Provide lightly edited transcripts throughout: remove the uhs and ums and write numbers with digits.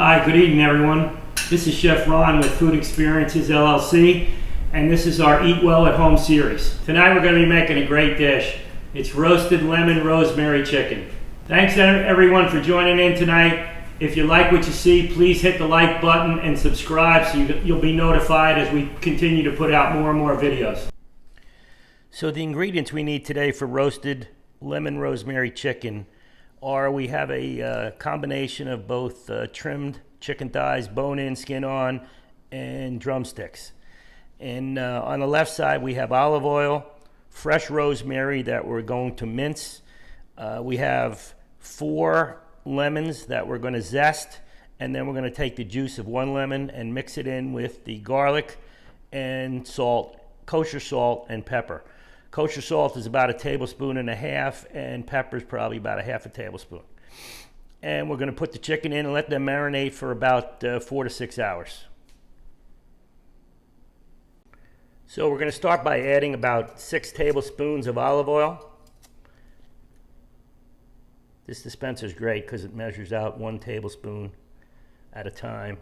Hi, good evening everyone. This is Chef Ron with Food Experiences LLC, and this is our Eat Well at Home series. Tonight we're going to be making a great dish. It's roasted lemon rosemary chicken. Thanks everyone for joining in tonight. If you like what you see, please hit the like button and subscribe so you'll be notified as we continue to put out more and more videos. So the ingredients we need today for roasted lemon rosemary chicken are, we have a combination of both trimmed chicken thighs, bone-in, skin-on, and drumsticks. And on the left side, we have olive oil, fresh rosemary that we're going to mince. We have 4 lemons that we're going to zest, and then we're going to take the juice of 1 lemon and mix it in with the garlic and salt, kosher salt and pepper. Kosher salt is about 1.5 tablespoons, and pepper is probably about 1/2 tablespoon. And we're going to put the chicken in and let them marinate for about 4 to 6 hours. So we're going to start by adding about 6 tablespoons of olive oil. This dispenser is great because it measures out 1 tablespoon at a time.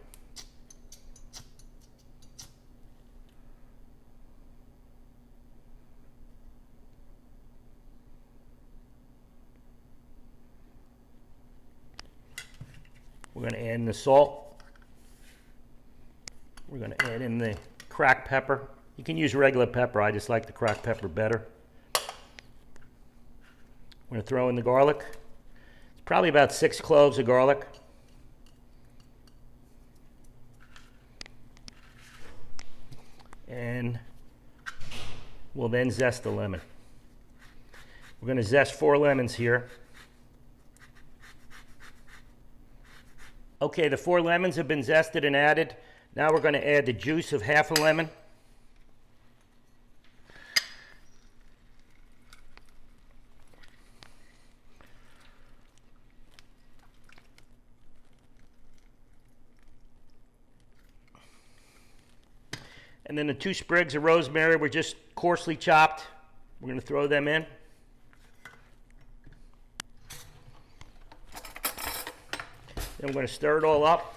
We're going to add in the salt. We're going to add in the cracked pepper. You can use regular pepper. I just like the cracked pepper better. We're going to throw in the garlic. It's probably about 6 cloves of garlic. And we'll then zest the lemon. We're going to zest 4 lemons here. Okay, the 4 lemons have been zested and added. Now we're going to add the juice of 1/2 lemon. And then the 2 sprigs of rosemary were just coarsely chopped. We're going to throw them in. Then we're going to stir it all up.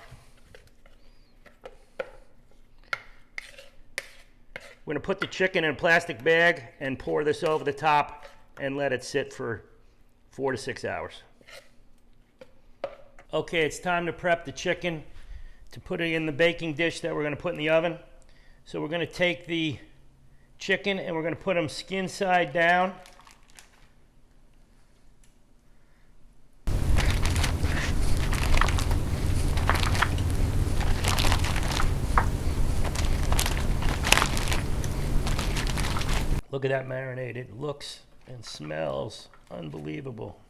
We're going to put the chicken in a plastic bag and pour this over the top and let it sit for 4 to 6 hours. Okay, it's time to prep the chicken to put it in the baking dish that we're going to put in the oven. So we're going to take the chicken and we're going to put them skin side down. Look at that marinade. It looks and smells unbelievable.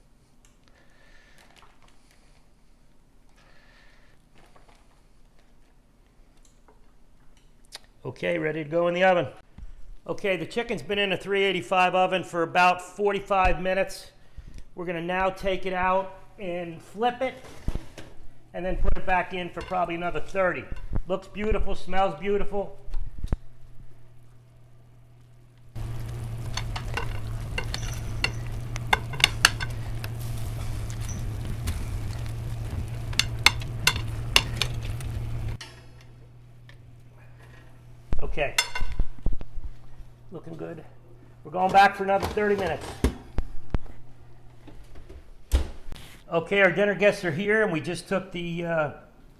Okay, ready to go in the oven. Okay, the chicken's been in a 385 oven for about 45 minutes. We're going to now take it out and flip it and then put it back in for probably another 30. Looks beautiful, smells beautiful. Okay, looking good. We're going back for another 30 minutes. Okay, our dinner guests are here, and we just took the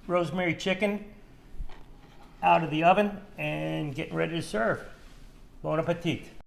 rosemary chicken out of the oven and getting ready to serve. Bon appetit.